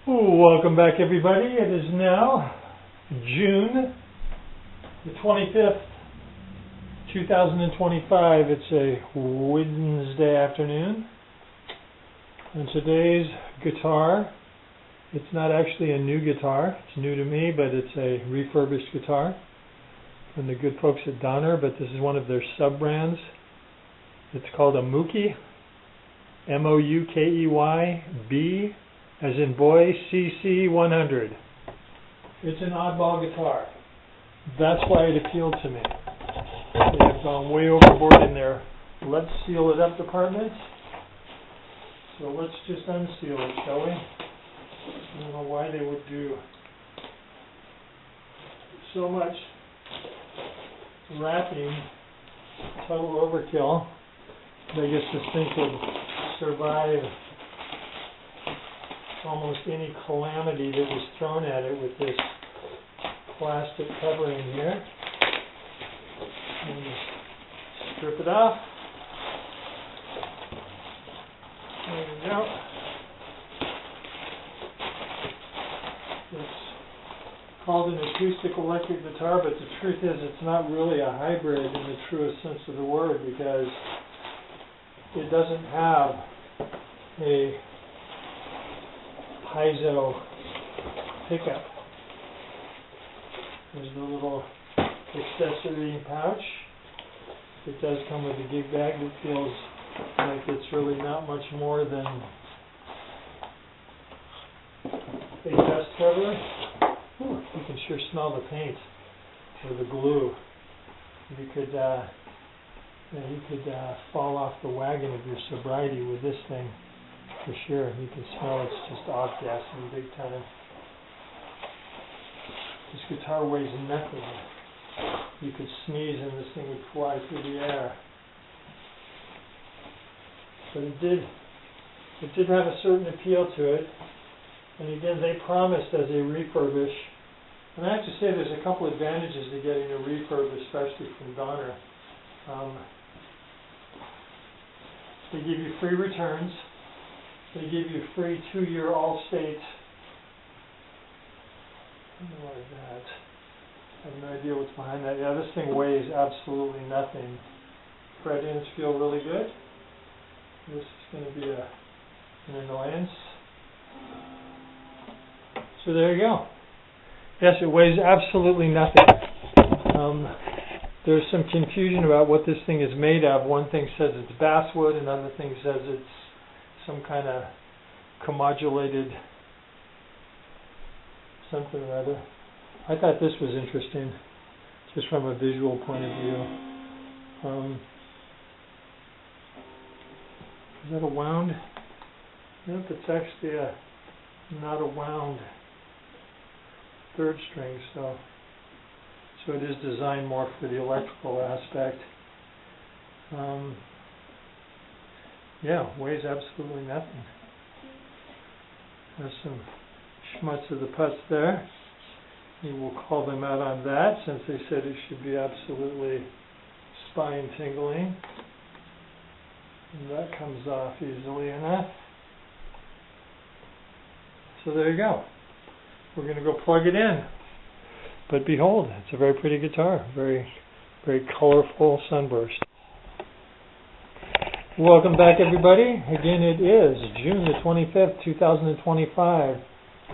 Welcome back, everybody. It is now June the 25th, 2025. It's a Wednesday afternoon. And today's guitar, it's not actually a new guitar. It's new to me, but it's a refurbished guitar from the good folks at Donner, but this is one of their sub-brands. It's called a Moukey, M-O-U-K-E-Y, B, as in boy, CC 100. It's an oddball guitar. That's why it appealed to me. They have gone way overboard in their let's seal it up department. So let's just unseal it, shall we? I don't know why they would do so much wrapping. Total overkill. I guess this thing could survive almost any calamity that was thrown at it with this plastic covering here. And just strip it off. There we go. It's called an acoustic electric guitar, but the truth is it's not really a hybrid in the truest sense of the word, because it doesn't have a piezo pickup. There's the little accessory pouch. It does come with a gig bag that feels like it's really not much more than a dust cover. Ooh, you can sure smell the paint or the glue. You could fall off the wagon of your sobriety with this thing. For sure, you can smell it's just off-gassing big time. This guitar weighs nothing. You could sneeze and this thing would fly through the air. But it did have a certain appeal to it. And again, they promised as a refurbish. And I have to say there's a couple advantages to getting a refurb, especially from Donner. They give you free returns. They give you a free 2-year All-State. Like that. I have no idea what's behind that. Yeah, this thing weighs absolutely nothing. Fret ends feel really good. This is going to be an annoyance. So there you go. Yes, it weighs absolutely nothing. There's some confusion about what this thing is made of. One thing says it's basswood, another thing says it's some kind of commodulated something or other. I thought this was interesting, just from a visual point of view. Is that a wound? Nope, it's actually not a wound third string, so it is designed more for the electrical aspect. Yeah, weighs absolutely nothing. There's some schmutz of the putts there. We will call them out on that, since they said it should be absolutely spine tingling. And that comes off easily enough. So there you go. We're going to go plug it in. But behold, it's a very pretty guitar. Very, very colorful sunburst. Welcome back, everybody. Again, it is June the 25th, 2025.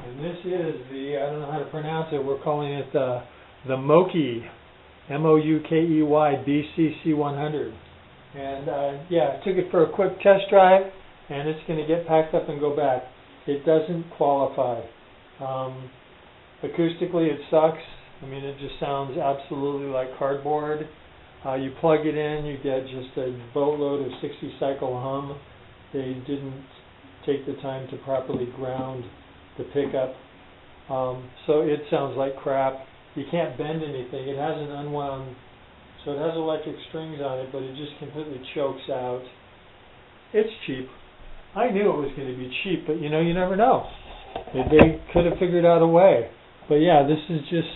And this is the, I don't know how to pronounce it, we're calling it the Moukey, M-O-U-K-E-Y BCC 100. And yeah, I took it for a quick test drive, and it's going to get packed up and go back. It doesn't qualify. Acoustically, it sucks. I mean, it just sounds absolutely like cardboard. You plug it in, you get just a boatload of 60-cycle hum. They didn't take the time to properly ground the pickup. So it sounds like crap. You can't bend anything. It has an unwound, so it has electric strings on it, but it just completely chokes out. It's cheap. I knew it was going to be cheap, but you know, you never know. They could have figured out a way. But yeah, this is just,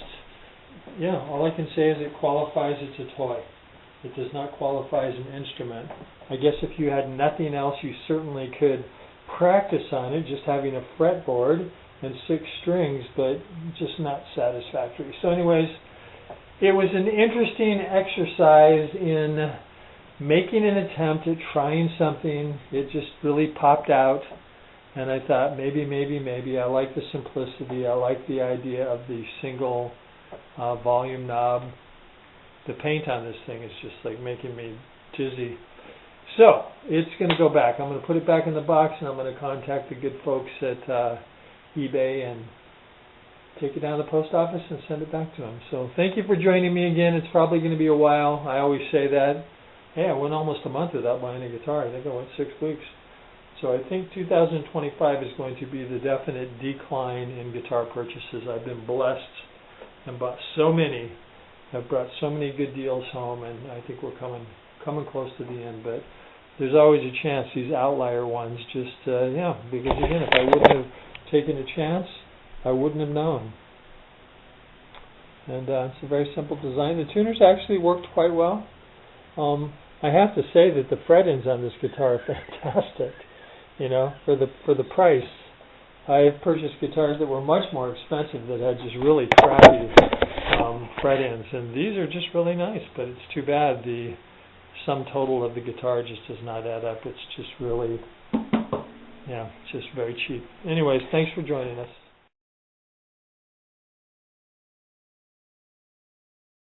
yeah, all I can say is it qualifies as a toy. It does not qualify as an instrument. I guess if you had nothing else, you certainly could practice on it, just having a fretboard and 6 strings, but just not satisfactory. So anyways, it was an interesting exercise in making an attempt at trying something. It just really popped out, and I thought maybe I like the simplicity. I like the idea of the single volume knob. The paint on this thing is just like making me dizzy. So it's going to go back. I'm going to put it back in the box, and I'm going to contact the good folks at eBay and take it down to the post office and send it back to them. So thank you for joining me again. It's probably going to be a while. I always say that. Hey, I went almost a month without buying a guitar. I think I went 6 weeks. So I think 2025 is going to be the definite decline in guitar purchases. I've been blessed and bought so many. I've brought so many good deals home, and I think we're coming close to the end. But there's always a chance these outlier ones just, because again, if I wouldn't have taken a chance, I wouldn't have known. And it's a very simple design. The tuners actually worked quite well. I have to say that the fret ends on this guitar are fantastic. You know, for the price. I have purchased guitars that were much more expensive that had just really crappy fret ends, and these are just really nice. But it's too bad the sum total of the guitar just does not add up. It's just really, just very cheap. Anyways, thanks for joining us.